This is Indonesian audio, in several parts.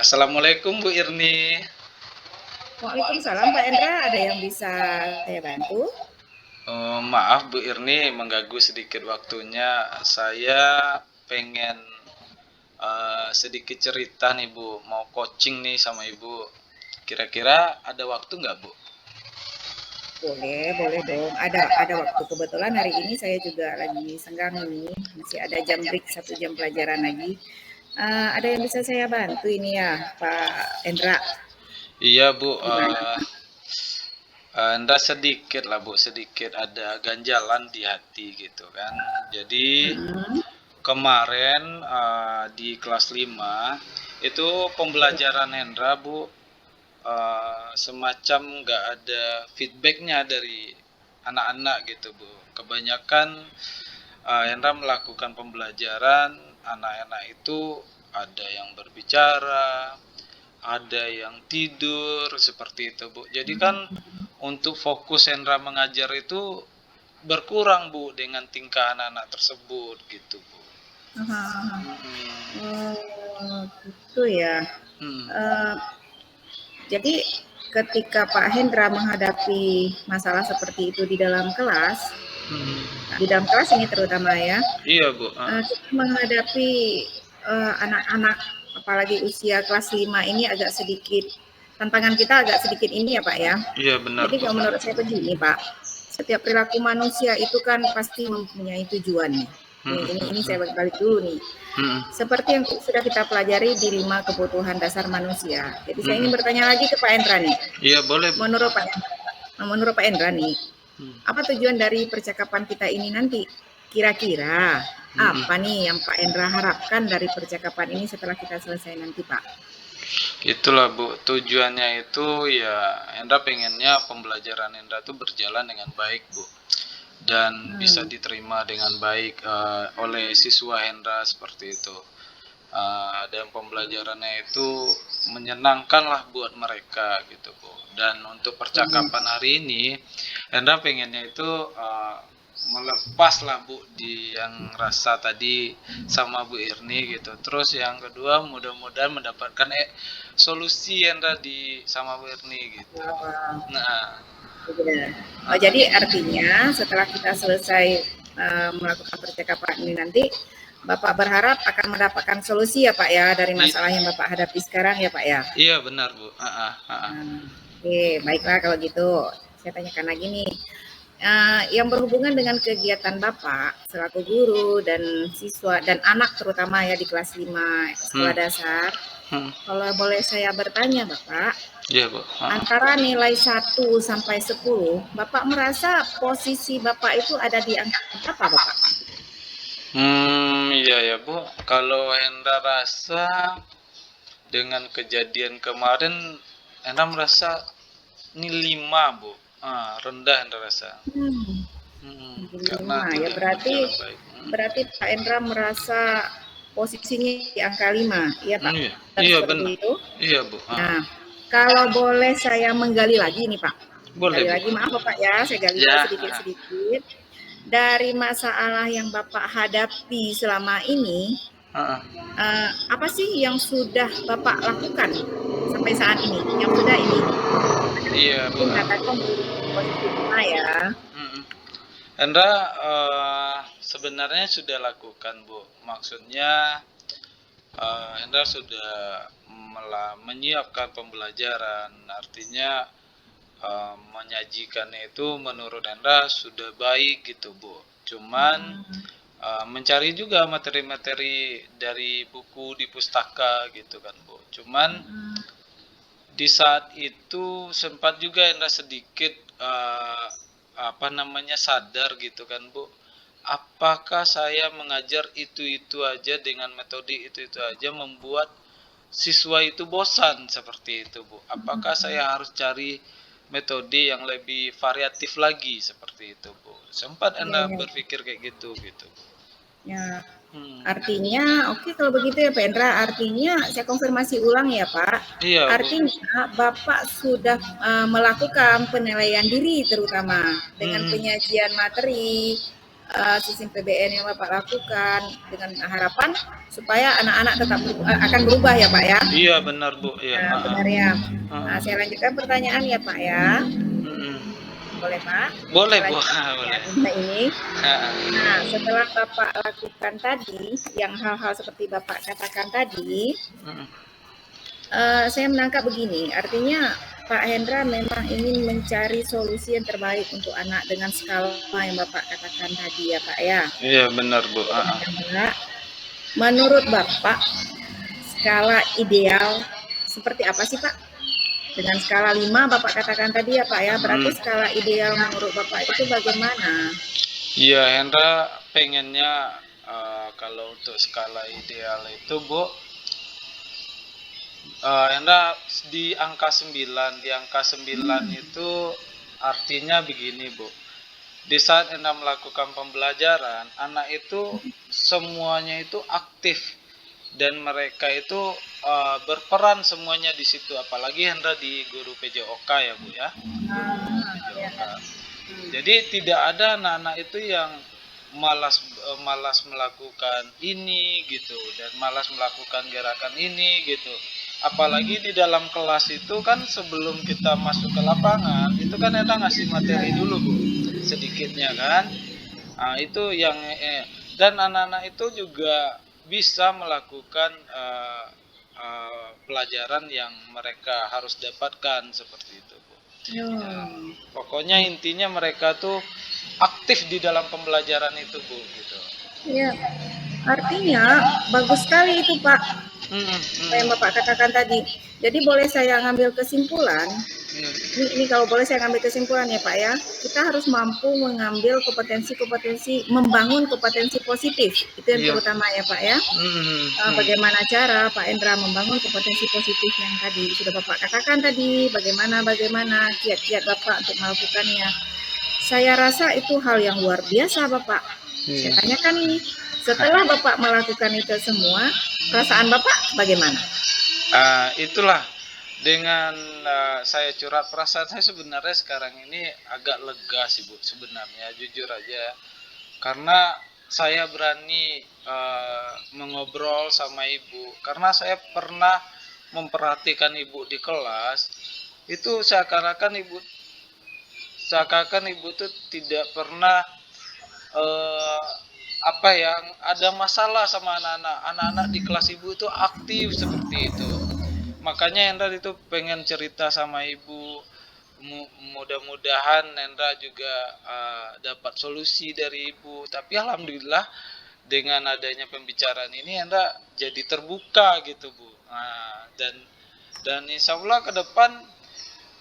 Assalamualaikum Bu Irni. Waalaikumsalam Pak Endra, ada yang bisa saya bantu? Maaf Bu Irni mengganggu sedikit waktunya. Saya pengen sedikit cerita nih Bu, mau coaching nih sama Ibu. Kira-kira ada waktu nggak Bu? Boleh dong. Ada waktu, kebetulan hari ini saya juga lagi senggang nih, masih ada jam break 1 jam pelajaran lagi. Ada yang bisa saya bantu ini ya, Pak Endra? Iya Bu, Gimana? Anda sedikit lah Bu, sedikit ada ganjalan di hati gitu kan. Jadi Hmm, kemarin di kelas 5 itu pembelajaran Hendra Bu, semacam nggak ada feedbacknya dari anak-anak gitu Bu. Kebanyakan Hendra melakukan pembelajaran, anak-anak itu ada yang berbicara, ada yang tidur seperti itu Bu. Jadi kan untuk fokus Hendra mengajar itu berkurang Bu dengan tingkah anak-anak tersebut gitu Bu. gitu ya. Hmm. Eh, jadi ketika Pak Hendra menghadapi masalah seperti itu di dalam kelas, di dalam kelas ini terutama ya, Iya Bu. kita menghadapi anak-anak apalagi usia kelas 5 ini agak sedikit, tantangan kita agak sedikit ini ya Pak ya. Iya benar Jadi Bu. kalau menurut saya begini Pak, setiap perilaku manusia itu kan pasti mempunyai tujuan nih. Ini saya balik dulu nih. Seperti yang sudah kita pelajari di 5 kebutuhan dasar manusia. Jadi saya ingin bertanya lagi ke Pak Endra nih. Iya boleh Bu. Menurut Pak Endra nih, apa tujuan dari percakapan kita ini nanti? Kira-kira apa nih yang Pak Endra harapkan dari percakapan ini setelah kita selesai nanti Pak? Itulah Bu, tujuannya itu ya Hendra pengennya pembelajaran Hendra itu berjalan dengan baik Bu, dan bisa diterima dengan baik oleh siswa Hendra seperti itu. Dan pembelajarannya itu menyenangkan lah buat mereka gitu Bu. Dan untuk percakapan hari ini Hendra pengennya itu melepas lah Bu di yang rasa tadi sama Bu Irni gitu. Terus yang kedua mudah-mudahan mendapatkan solusi Hendra di sama Bu Irni gitu. Nah, jadi artinya setelah kita selesai melakukan percakapan ini nanti, Bapak berharap akan mendapatkan solusi ya Pak ya dari masalah yang Bapak hadapi sekarang ya Pak ya? Iya benar Bu. Oke, baiklah kalau gitu. Saya tanyakan lagi nih. Yang berhubungan dengan kegiatan Bapak selaku guru dan siswa dan anak terutama ya di kelas 5 sekolah dasar. Kalau boleh saya bertanya Bapak, iya Bu. Antara nilai 1 sampai 10, Bapak merasa posisi Bapak itu ada di angka berapa Bapak? Iya ya Bu. Kalau Hendra rasa dengan kejadian kemarin Hendra merasa ini 5 Bu. Rendah Hendra rasa. Karena Ya berarti Pak Endra merasa posisinya di angka 5, iya Pak? Iya benar. Itu? Iya Bu. Nah, kalau boleh saya menggali lagi nih Pak. Boleh Gali Bu. lagi, maaf Bapak ya, saya gali sedikit-sedikit. Dari masalah yang Bapak hadapi selama ini, apa sih yang sudah Bapak lakukan sampai saat ini? Yang sudah ini? Iya Bu. Katakan posisi 5 ya. Hendra sebenarnya sudah lakukan Bu. Maksudnya Hendra sudah menyiapkan pembelajaran. Artinya menyajikan itu menurut Hendra sudah baik gitu Bu. Cuman mencari juga materi-materi dari buku di pustaka gitu kan Bu. Cuman di saat itu sempat juga Hendra sedikit sadar gitu kan Bu, apakah saya mengajar itu aja dengan metode itu aja membuat siswa itu bosan seperti itu Bu. Apakah saya harus cari metode yang lebih variatif lagi seperti itu Bu. Sempat Anda berpikir kayak gitu Bu. Ya. Artinya, oke kalau begitu ya Pak Endra, artinya saya konfirmasi ulang ya Pak. Iya, artinya Bapak sudah melakukan penilaian diri terutama dengan penyajian materi, sistem PBN yang Bapak lakukan dengan harapan supaya anak-anak tetap akan berubah ya Pak ya. Iya benar Bu, iya. Nah, benar ya. Nah, saya lanjutkan pertanyaan ya Pak ya. Boleh Pak? Boleh Saya Bu, lanjutkan boleh. ini. Nah, setelah Bapak lakukan tadi, yang hal-hal seperti Bapak katakan tadi, saya menangkap begini, artinya Pak Hendra memang ingin mencari solusi yang terbaik untuk anak dengan skala yang Bapak katakan tadi ya Pak ya. Iya benar Bu. Menurut Bapak, skala ideal seperti apa sih Pak? Dengan skala 5 Bapak katakan tadi ya Pak ya, berarti skala ideal menurut Bapak itu bagaimana? Iya, Hendra pengennya kalau untuk skala ideal itu Bu, Hendra di angka 9. Di angka 9 itu artinya begini Bu, di saat Hendra melakukan pembelajaran, anak itu semuanya itu aktif dan mereka itu berperan semuanya di situ, apalagi Hendra di guru PJOK ya Bu ya. PJOK. Jadi tidak ada anak-anak itu yang malas melakukan ini gitu dan malas melakukan gerakan ini gitu. Apalagi di dalam kelas itu kan sebelum kita masuk ke lapangan itu kan Hendra ngasih materi dulu Bu, sedikitnya kan. Nah, itu yang dan anak-anak itu juga bisa melakukan pelajaran yang mereka harus dapatkan seperti itu Bu. Ya, pokoknya intinya mereka tuh aktif di dalam pembelajaran itu Bu gitu. Ya, artinya bagus sekali itu Pak. Yang Bapak katakan tadi. Jadi boleh saya ngambil kesimpulan? Ini kalau boleh saya ngambil kesimpulan ya Pak ya. Kita harus mampu mengambil kompetensi-kompetensi, membangun kompetensi positif. Itu yang terutama ya Pak ya. Bagaimana cara Pak Hendra membangun kompetensi positif yang tadi sudah Bapak katakan tadi. Bagaimana kiat-kiat Bapak untuk melakukannya. Saya rasa itu hal yang luar biasa Bapak. Saya tanyakan ini. Setelah Bapak melakukan itu semua, perasaan Bapak bagaimana? Itulah dengan saya curhat, perasaan saya sebenarnya sekarang ini agak lega sih Bu sebenarnya, jujur aja, karena saya berani mengobrol sama Ibu, karena saya pernah memperhatikan Ibu di kelas, itu seakan-akan Ibu tuh tidak pernah ada masalah sama anak-anak di kelas Ibu itu aktif seperti itu. Makanya Hendra itu pengen cerita sama Ibu, mudah-mudahan Hendra juga dapat solusi dari Ibu. Tapi alhamdulillah dengan adanya pembicaraan ini Hendra jadi terbuka gitu Bu. Dan insya Allah ke depan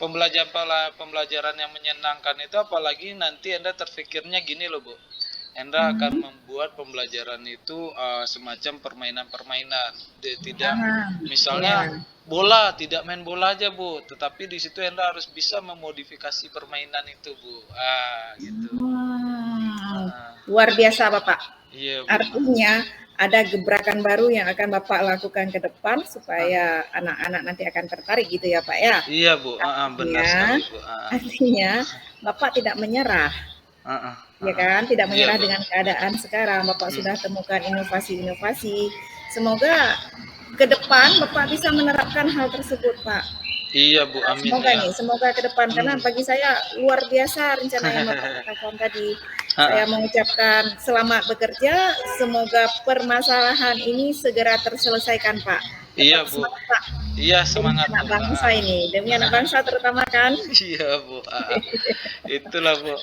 pembelajaran yang menyenangkan itu, apalagi nanti Hendra terfikirnya gini loh Bu, Hendra akan membuat pembelajaran itu semacam permainan-permainan. Tidak misalnya bola, tidak main bola aja Bu, tetapi di situ Hendra harus bisa memodifikasi permainan itu Bu. Gitu. Luar biasa Bapak. Iya, Bu. Artinya ada gebrakan baru yang akan Bapak lakukan ke depan supaya anak-anak nanti akan tertarik gitu ya Pak ya. Iya Bu, benar sekali Bu. Artinya Bapak tidak menyerah. Ya kan, tidak menyerah dengan keadaan sekarang. Bapak sudah temukan inovasi-inovasi. Semoga ke depan Bapak bisa menerapkan hal tersebut, Pak. Iya Bu, amin. Semoga ke depan, karena bagi saya luar biasa rencana yang Bapak katakan tadi. Saya mengucapkan selamat bekerja. Semoga permasalahan ini segera terselesaikan, Pak. Iya Bu. Semangat, Pak. Iya, semangat demi anak bangsa ini, demi anak bangsa terutama kan. Iya Bu. Itulah Bu.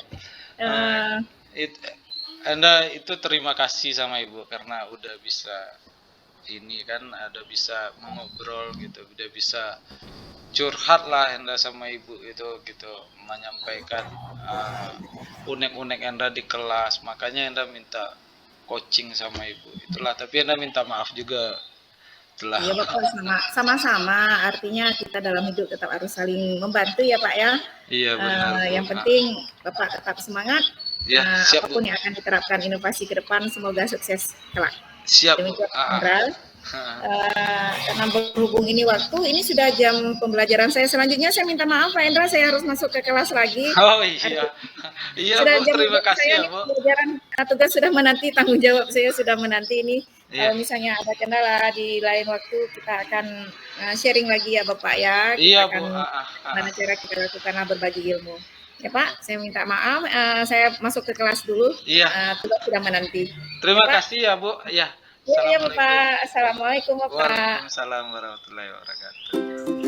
Anda itu terima kasih sama Ibu karena udah bisa ini kan, ada bisa mengobrol gitu, udah bisa curhat lah Anda sama Ibu itu gitu, menyampaikan unek-unek Anda di kelas. Makanya Anda minta coaching sama Ibu itulah, tapi Anda minta maaf juga. Iya Bapak, sama-sama, artinya kita dalam hidup tetap harus saling membantu ya Pak ya. Iya benar. Yang penting Bapak tetap semangat. Ya, siap, apapun yang akan diterapkan inovasi ke depan, semoga sukses kelak. Siap. Demikian, Karena berhubung ini waktu, ini sudah jam pembelajaran saya. Selanjutnya saya minta maaf Pak Endra, saya harus masuk ke kelas lagi. Oh iya, iya Sudah Bu, jam terima kasih saya ya nih Bu. pembelajaran, tugas sudah menanti, tanggung jawab saya sudah menanti ini. Iya, Kalau misalnya ada kendala di lain waktu, kita akan sharing lagi ya Bapak ya. iya Kita Bu. akan bagaimana cara kita lakukan berbagi ilmu. Ya Pak, saya minta maaf, saya masuk ke kelas dulu, Iya, tugas sudah menanti. terima Ya Pak. kasih ya Bu. Ya, Iya, iya assalamualaikum. Bapak. Assalamualaikum Bapak. Waalaikumsalam warahmatullahi wabarakatuh.